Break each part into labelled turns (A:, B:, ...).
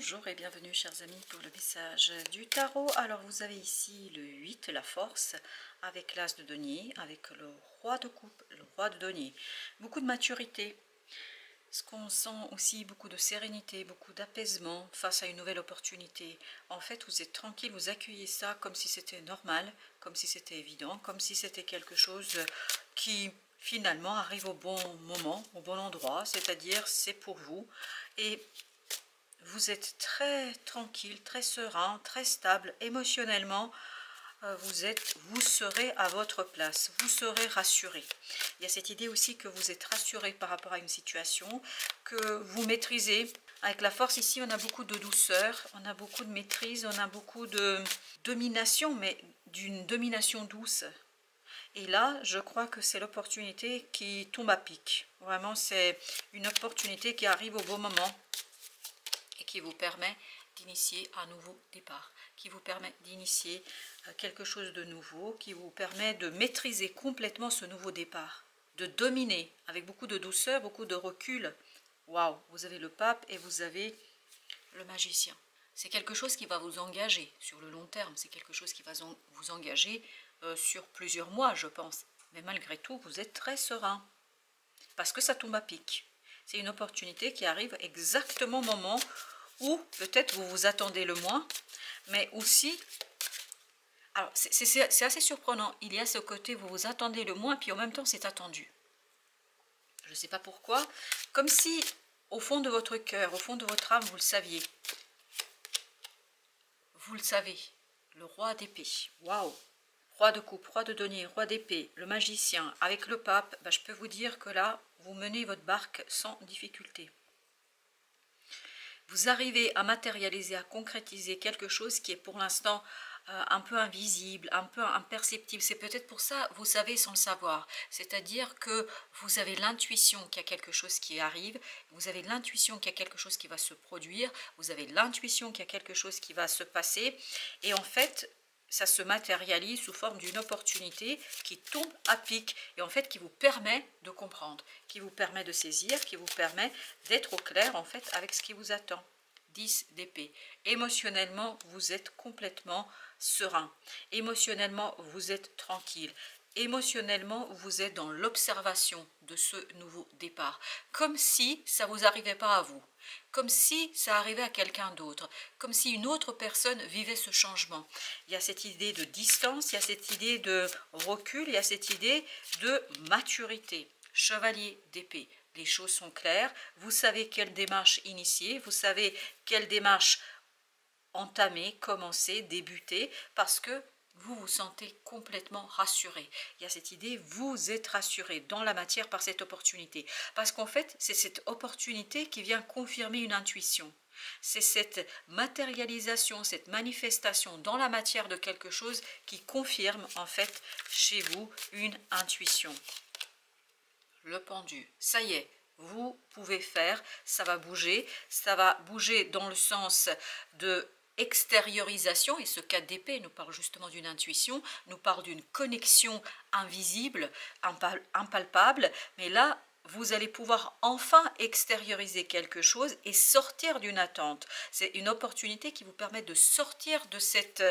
A: Bonjour et bienvenue chers amis pour le message du tarot. Alors vous avez ici le 8, la force, avec l'as de denier, avec le roi de coupe, le roi de denier. Beaucoup de maturité, ce qu'on sent aussi beaucoup de sérénité, beaucoup d'apaisement face à une nouvelle opportunité. En fait vous êtes tranquille, vous accueillez ça comme si c'était normal, comme si c'était évident, comme si c'était quelque chose qui finalement arrive au bon moment, au bon endroit, c'est-à-dire c'est pour vous. Et vous êtes très tranquille, très serein, très stable émotionnellement. Vous serez à votre place, vous serez rassuré. Il y a cette idée aussi que vous êtes rassuré par rapport à une situation, que vous maîtrisez. Avec la force ici, on a beaucoup de douceur, on a beaucoup de maîtrise, on a beaucoup de domination, mais d'une domination douce. Et là, je crois que c'est l'opportunité qui tombe à pic. Vraiment, c'est une opportunité qui arrive au bon moment et qui vous permet d'initier un nouveau départ, qui vous permet d'initier quelque chose de nouveau, qui vous permet de maîtriser complètement ce nouveau départ, de dominer avec beaucoup de douceur, beaucoup de recul. Waouh, vous avez le pape et vous avez le magicien. C'est quelque chose qui va vous engager sur le long terme, c'est quelque chose qui va vous engager sur plusieurs mois, je pense. Mais malgré tout, vous êtes très serein, parce que ça tombe à pic. C'est une opportunité qui arrive exactement au moment où peut-être vous vous attendez le moins, mais aussi, alors c'est assez surprenant, il y a ce côté vous vous attendez le moins, puis en même temps c'est attendu. Je ne sais pas pourquoi, comme si au fond de votre cœur, au fond de votre âme, vous le saviez. Vous le savez, le roi d'épée, waouh! Roi de coupe, roi de denier, roi d'épée, le magicien, avec le pape, je peux vous dire que là, vous menez votre barque sans difficulté. Vous arrivez à matérialiser, à concrétiser quelque chose qui est pour l'instant un peu invisible, un peu imperceptible. C'est peut-être pour ça, vous savez sans le savoir. C'est-à-dire que vous avez l'intuition qu'il y a quelque chose qui arrive, vous avez l'intuition qu'il y a quelque chose qui va se produire, vous avez l'intuition qu'il y a quelque chose qui va se passer. Et en fait, ça se matérialise sous forme d'une opportunité qui tombe à pic et en fait qui vous permet de comprendre, qui vous permet de saisir, qui vous permet d'être au clair en fait avec ce qui vous attend. 10 d'épée. Émotionnellement, vous êtes complètement serein. Émotionnellement, vous êtes tranquille. Émotionnellement, vous êtes dans l'observation de ce nouveau départ. Comme si ça ne vous arrivait pas à vous. Comme si ça arrivait à quelqu'un d'autre. Comme si une autre personne vivait ce changement. Il y a cette idée de distance, il y a cette idée de recul, il y a cette idée de maturité. Chevalier d'épée. Les choses sont claires, vous savez quelle démarche initier, vous savez quelle démarche entamer, commencer, débuter, parce que vous vous sentez complètement rassuré. Il y a cette idée, vous êtes rassuré dans la matière par cette opportunité. Parce qu'en fait, c'est cette opportunité qui vient confirmer une intuition. C'est cette matérialisation, cette manifestation dans la matière de quelque chose qui confirme en fait chez vous une intuition. Le pendu, ça y est, vous pouvez faire, ça va bouger dans le sens de extériorisation, et ce cas d'épée nous parle justement d'une intuition, nous parle d'une connexion invisible, impalpable, mais là, vous allez pouvoir enfin extérioriser quelque chose et sortir d'une attente. C'est une opportunité qui vous permet de sortir de cette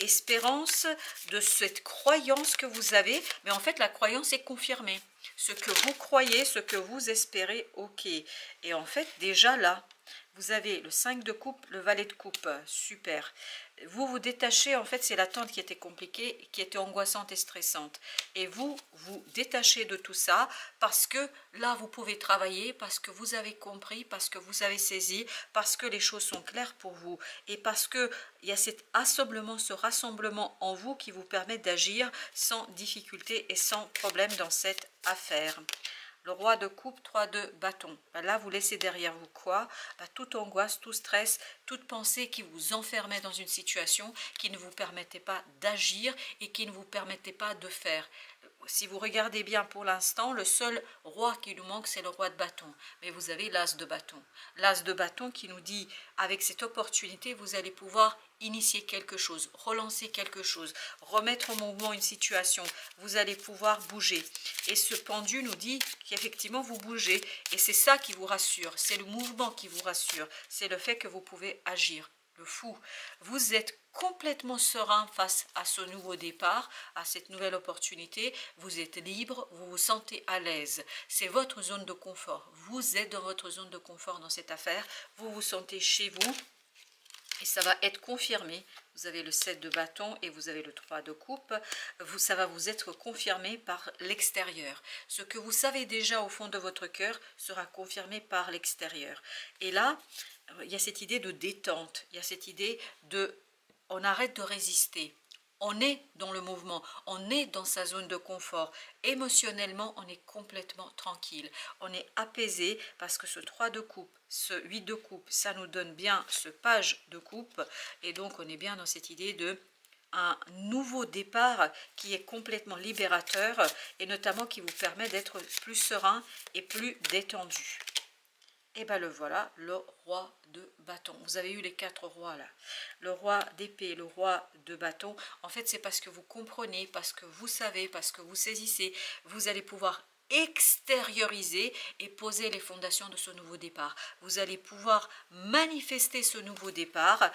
A: espérance, de cette croyance que vous avez, mais en fait la croyance est confirmée. Ce que vous croyez, ce que vous espérez, ok. Et en fait, déjà là, vous avez le 5 de coupe, le valet de coupe, super. Vous vous détachez, en fait, c'est l'attente qui était compliquée, qui était angoissante et stressante. Et vous vous détachez de tout ça parce que là, vous pouvez travailler, parce que vous avez compris, parce que vous avez saisi, parce que les choses sont claires pour vous. Et parce qu'il y a cet assemblement, ce rassemblement en vous qui vous permet d'agir sans difficulté et sans problème dans cette affaire. Le roi de coupe, 3 de bâton. Là, vous laissez derrière vous quoi? Toute angoisse, tout stress, toute pensée qui vous enfermait dans une situation qui ne vous permettait pas d'agir et qui ne vous permettait pas de faire. si vous regardez bien pour l'instant, le seul roi qui nous manque, c'est le roi de bâton. Mais vous avez l'as de bâton. L'as de bâton qui nous dit, avec cette opportunité, vous allez pouvoir initier quelque chose, relancer quelque chose, remettre en mouvement une situation. Vous allez pouvoir bouger. Et ce pendu nous dit qu'effectivement, vous bougez. Et c'est ça qui vous rassure. C'est le mouvement qui vous rassure. C'est le fait que vous pouvez agir. Le fou. Vous êtes complètement serein face à ce nouveau départ, à cette nouvelle opportunité. Vous êtes libre, vous vous sentez à l'aise. C'est votre zone de confort. Vous êtes dans votre zone de confort dans cette affaire. Vous vous sentez chez vous. Et ça va être confirmé. Vous avez le 7 de bâton et vous avez le 3 de coupe. Ça va vous être confirmé par l'extérieur. Ce que vous savez déjà au fond de votre cœur sera confirmé par l'extérieur. Et là, il y a cette idée de détente. Il y a cette idée de... On arrête de résister. On est dans le mouvement, on est dans sa zone de confort. Émotionnellement, on est complètement tranquille. On est apaisé parce que ce 3 de coupe, ce 8 de coupe, ça nous donne bien ce page de coupe. Et donc, on est bien dans cette idée de un nouveau départ qui est complètement libérateur et notamment qui vous permet d'être plus serein et plus détendu. Et bien le voilà, le roi de bâton. Vous avez eu les 4 rois là. Le roi d'épée, le roi de bâton. En fait, c'est parce que vous comprenez, parce que vous savez, parce que vous saisissez. Vous allez pouvoir extérioriser et poser les fondations de ce nouveau départ. Vous allez pouvoir manifester ce nouveau départ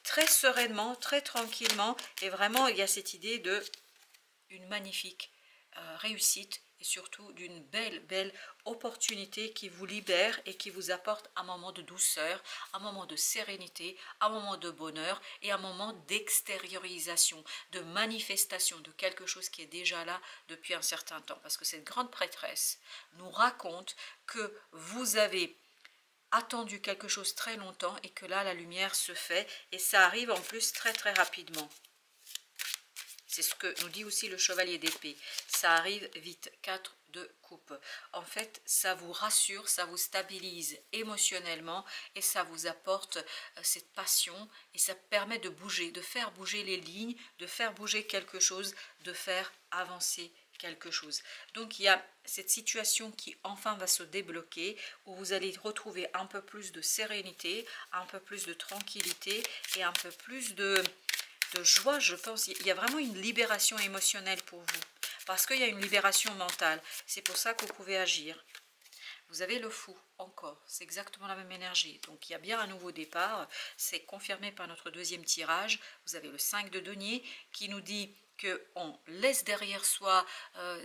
A: très sereinement, très tranquillement. Et vraiment, il y a cette idée de une magnifique réussite et surtout d'une belle opportunité qui vous libère et qui vous apporte un moment de douceur, un moment de sérénité, un moment de bonheur et un moment d'extériorisation, de manifestation de quelque chose qui est déjà là depuis un certain temps. Parce que cette grande prêtresse nous raconte que vous avez attendu quelque chose très longtemps et que là la lumière se fait et ça arrive en plus très rapidement. C'est ce que nous dit aussi le chevalier d'épée. Ça arrive vite, 4 de coupe. En fait, ça vous rassure, ça vous stabilise émotionnellement et ça vous apporte cette passion et ça permet de bouger, de faire bouger les lignes, de faire bouger quelque chose, de faire avancer quelque chose. Donc, il y a cette situation qui enfin va se débloquer où vous allez retrouver un peu plus de sérénité, un peu plus de tranquillité et un peu plus de joie, je pense. Il y a vraiment une libération émotionnelle pour vous. Parce qu'il y a une libération mentale. C'est pour ça que vous pouvez agir. Vous avez le fou, encore. C'est exactement la même énergie. Donc, il y a bien un nouveau départ. C'est confirmé par notre deuxième tirage. Vous avez le 5 de denier qui nous dit qu'on laisse derrière soi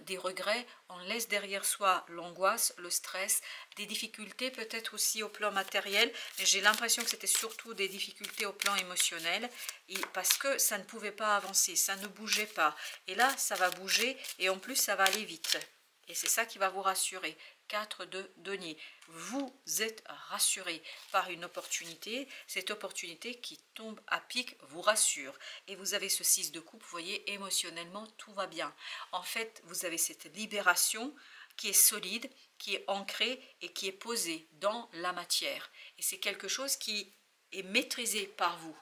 A: des regrets, on laisse derrière soi l'angoisse, le stress, des difficultés peut-être aussi au plan matériel, mais j'ai l'impression que c'était surtout des difficultés au plan émotionnel, parce que ça ne pouvait pas avancer, ça ne bougeait pas. Et là, ça va bouger et en plus, ça va aller vite. Et c'est ça qui va vous rassurer. 4 de denier. Vous êtes rassuré par une opportunité. Cette opportunité qui tombe à pic vous rassure. Et vous avez ce 6 de coupe, vous voyez, émotionnellement, tout va bien. En fait, vous avez cette libération qui est solide, qui est ancrée et qui est posée dans la matière. Et c'est quelque chose qui est maîtrisé par vous.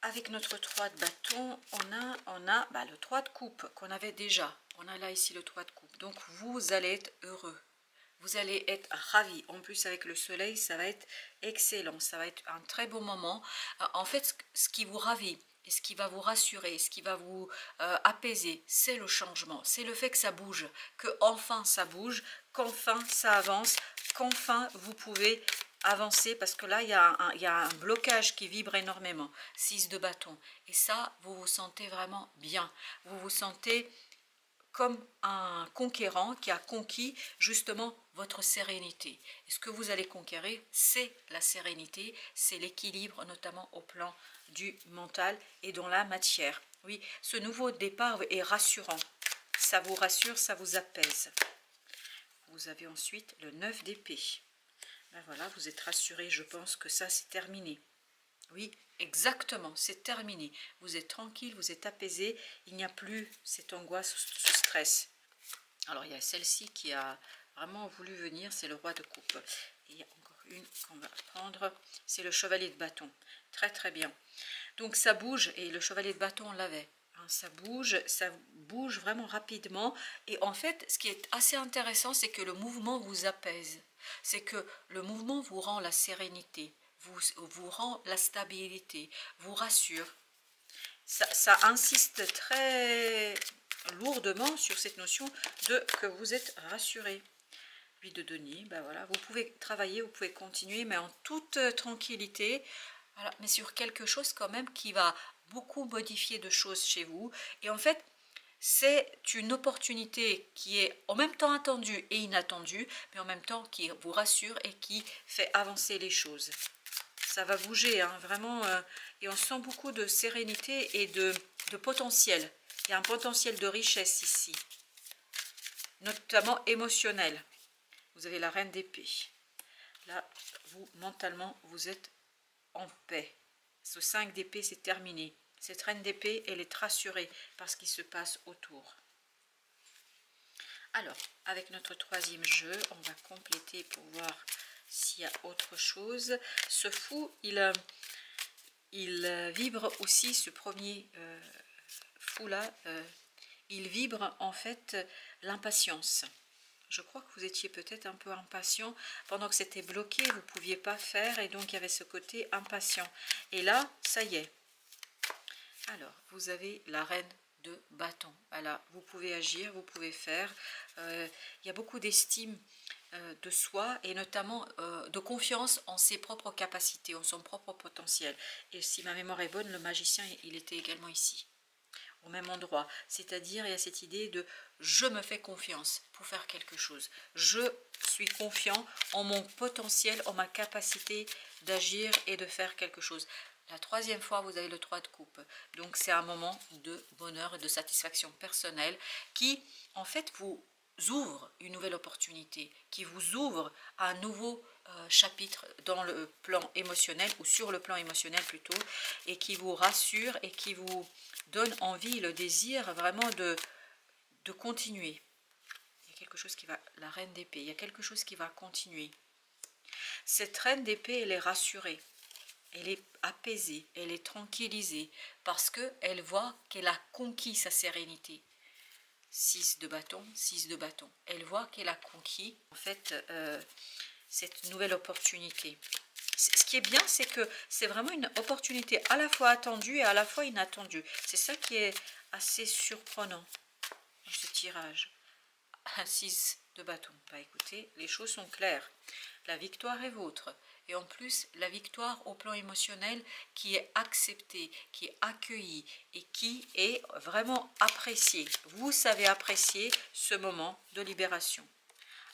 A: Avec notre 3 de bâton, on a le 3 de coupe qu'on avait déjà. On a là ici le 3 de coupe. Donc, vous allez être heureux. Vous allez être ravis. En plus, avec le soleil, ça va être excellent. Ça va être un très beau moment. En fait, ce qui vous ravit et ce qui va vous rassurer, ce qui va vous apaiser, c'est le changement. C'est le fait que ça bouge, qu'enfin ça bouge, qu'enfin ça avance, qu'enfin vous pouvez avancer. Parce que là, il y a un blocage qui vibre énormément. 6 de bâton. Et ça, vous vous sentez vraiment bien. Vous vous sentez comme un conquérant qui a conquis justement votre sérénité. Et ce que vous allez conquérir, c'est la sérénité, c'est l'équilibre, notamment au plan du mental et dans la matière. Oui, ce nouveau départ est rassurant. Ça vous rassure, ça vous apaise. Vous avez ensuite le 9 d'épée. Ben voilà, vous êtes rassuré, je pense que ça c'est terminé. Oui, exactement, c'est terminé. Vous êtes tranquille, vous êtes apaisé, il n'y a plus cette angoisse, ce stress. Alors, il y a celle-ci qui a vraiment voulu venir, c'est le roi de coupe. Et il y a encore une qu'on va prendre, c'est le chevalier de bâton. Très bien. Donc, ça bouge et le chevalier de bâton, on l'avait. hein, ça bouge vraiment rapidement. Et en fait, ce qui est assez intéressant, c'est que le mouvement vous apaise. C'est que le mouvement vous rend la sérénité, vous rend la stabilité, vous rassure. Ça insiste très lourdement sur cette notion que vous êtes rassuré. Puis de denier, ben voilà, vous pouvez travailler, vous pouvez continuer, mais en toute tranquillité, voilà, mais sur quelque chose quand même qui va beaucoup modifier de choses chez vous. Et en fait, c'est une opportunité qui est en même temps attendue et inattendue, mais en même temps qui vous rassure et qui fait avancer les choses. Ça va bouger, hein, vraiment, et on sent beaucoup de sérénité et de potentiel. Il y a un potentiel de richesse ici, notamment émotionnel. Vous avez la reine d'épée. Là, vous, mentalement, vous êtes en paix. Ce 5 d'épée, c'est terminé. Cette reine d'épée, elle est rassurée par ce qui se passe autour. Alors, avec notre troisième jeu, on va compléter pour voir s'il y a autre chose. Ce fou, il vibre aussi, ce premier fou-là, il vibre en fait l'impatience. Je crois que vous étiez peut-être un peu impatient. Pendant que c'était bloqué, vous ne pouviez pas faire. Et donc, il y avait ce côté impatient. Et là, ça y est. Alors, vous avez la reine de bâton. Voilà, vous pouvez agir, vous pouvez faire. Il y a beaucoup d'estime de soi et notamment de confiance en ses propres capacités, en son propre potentiel. Et si ma mémoire est bonne, le magicien, il était également ici, au même endroit. C'est-à-dire, il y a cette idée de je me fais confiance pour faire quelque chose. Je suis confiant en mon potentiel, en ma capacité d'agir et de faire quelque chose. La troisième fois, vous avez le 3 de coupe. Donc, c'est un moment de bonheur et de satisfaction personnelle qui, en fait, vous ouvre une nouvelle opportunité, qui vous ouvre un nouveau chapitre dans le plan émotionnel, ou sur le plan émotionnel plutôt, et qui vous rassure et qui vous donne envie, le désir vraiment de continuer. Il y a quelque chose qui va, la reine d'épée, il y a quelque chose qui va continuer. Cette reine d'épée, elle est rassurée, elle est apaisée, elle est tranquillisée, parce qu'elle voit qu'elle a conquis sa sérénité. 6 de bâton, 6 de bâton. Elle voit qu'elle a conquis, en fait, cette nouvelle opportunité. Ce qui est bien, c'est que c'est vraiment une opportunité à la fois attendue et à la fois inattendue. C'est ça qui est assez surprenant dans ce tirage. 6 de bâton. Bah écoutez, les choses sont claires. La victoire est vôtre. Et en plus, la victoire au plan émotionnel qui est acceptée, qui est accueillie et qui est vraiment appréciée. Vous savez apprécier ce moment de libération.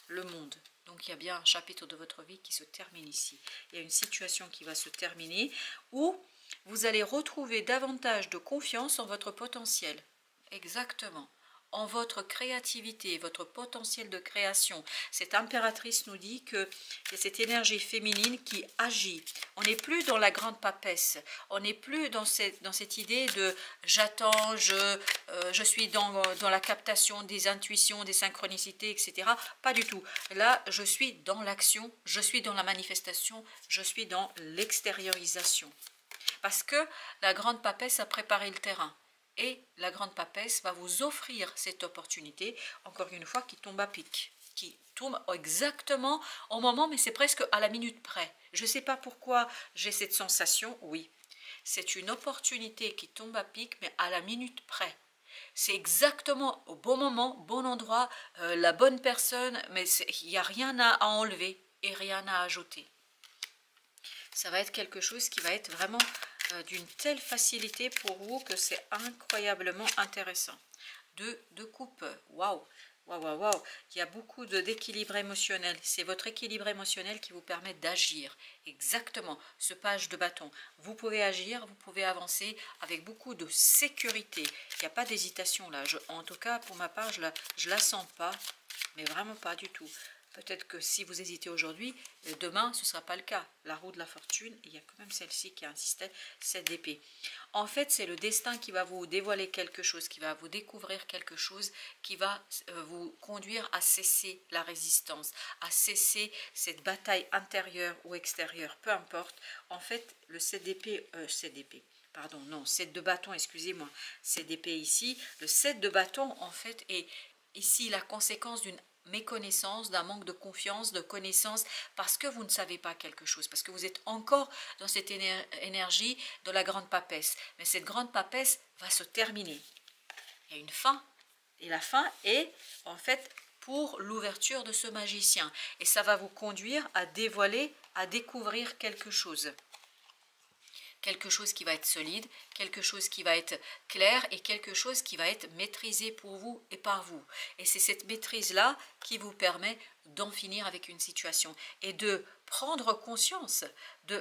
A: Le monde. Donc il y a bien un chapitre de votre vie qui se termine ici. Il y a une situation qui va se terminer où vous allez retrouver davantage de confiance en votre potentiel. Exactement. En votre créativité, votre potentiel de création. Cette impératrice nous dit qu'il y a cette énergie féminine qui agit. On n'est plus dans la grande papesse. On n'est plus dans cette idée de j'attends, je suis dans la captation des intuitions, des synchronicités, etc. Pas du tout. Là, je suis dans l'action, je suis dans la manifestation, je suis dans l'extériorisation. Parce que la grande papesse a préparé le terrain. Et la grande papesse va vous offrir cette opportunité, encore une fois, qui tombe à pic, qui tombe exactement au moment, mais c'est presque à la minute près. Je ne sais pas pourquoi j'ai cette sensation, oui. C'est une opportunité qui tombe à pic, mais à la minute près. C'est exactement au bon moment, bon endroit, la bonne personne, mais il n'y a rien à enlever et rien à ajouter. Ça va être quelque chose qui va être vraiment d'une telle facilité pour vous que c'est incroyablement intéressant. De coupe, waouh, waouh, waouh, waouh. Il y a beaucoup d'équilibre émotionnel. C'est votre équilibre émotionnel qui vous permet d'agir. Exactement, ce page de bâton. Vous pouvez agir, vous pouvez avancer avec beaucoup de sécurité. Il n'y a pas d'hésitation là. En tout cas, pour ma part, je la sens pas, mais vraiment pas du tout. Peut-être que si vous hésitez aujourd'hui, demain, ce ne sera pas le cas. La roue de la fortune, il y a quand même celle-ci qui insistait, cette d'épée. En fait, c'est le destin qui va vous dévoiler quelque chose, qui va vous découvrir quelque chose, qui va vous conduire à cesser la résistance, à cesser cette bataille intérieure ou extérieure, peu importe. En fait, le 7 d'épée, pardon, non, 7 de bâton, excusez-moi, c'est d'épée ici. Le 7 de bâton, en fait, est ici la conséquence d'une méconnaissance, d'un manque de confiance, de connaissance, parce que vous ne savez pas quelque chose, parce que vous êtes encore dans cette énergie de la grande papesse. Mais cette grande papesse va se terminer. Il y a une fin, et la fin est en fait pour l'ouverture de ce magicien. Et ça va vous conduire à dévoiler, à découvrir quelque chose. Quelque chose qui va être solide, quelque chose qui va être clair et quelque chose qui va être maîtrisé pour vous et par vous. Et c'est cette maîtrise-là qui vous permet d'en finir avec une situation et de prendre conscience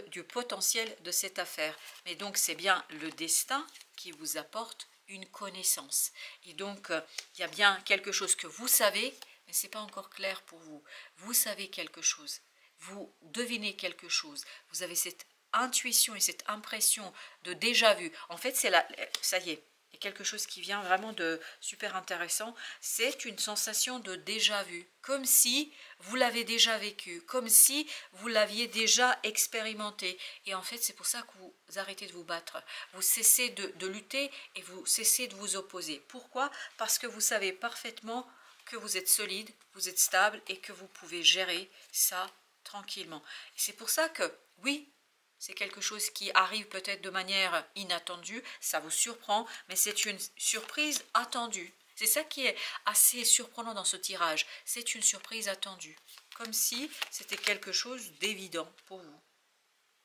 A: du potentiel de cette affaire. Mais donc c'est bien le destin qui vous apporte une connaissance. Et donc il y a bien quelque chose que vous savez, mais ce n'est pas encore clair pour vous. Vous savez quelque chose, vous devinez quelque chose, vous avez cette intuition et cette impression de déjà vu. En fait, c'est là, ça y est, il y a quelque chose qui vient vraiment de super intéressant. C'est une sensation de déjà vu, comme si vous l'avez déjà vécu, comme si vous l'aviez déjà expérimenté. Et en fait, c'est pour ça que vous arrêtez de vous battre. Vous cessez de lutter et vous cessez de vous opposer. Pourquoi? Parce que vous savez parfaitement que vous êtes solide, vous êtes stable et que vous pouvez gérer ça tranquillement. Et c'est pour ça que, oui, c'est quelque chose qui arrive peut-être de manière inattendue, ça vous surprend, mais c'est une surprise attendue. C'est ça qui est assez surprenant dans ce tirage, c'est une surprise attendue, comme si c'était quelque chose d'évident pour vous.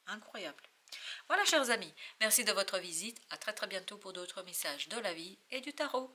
A: Incroyable. Voilà chers amis, merci de votre visite, à très bientôt pour d'autres messages de la vie et du tarot.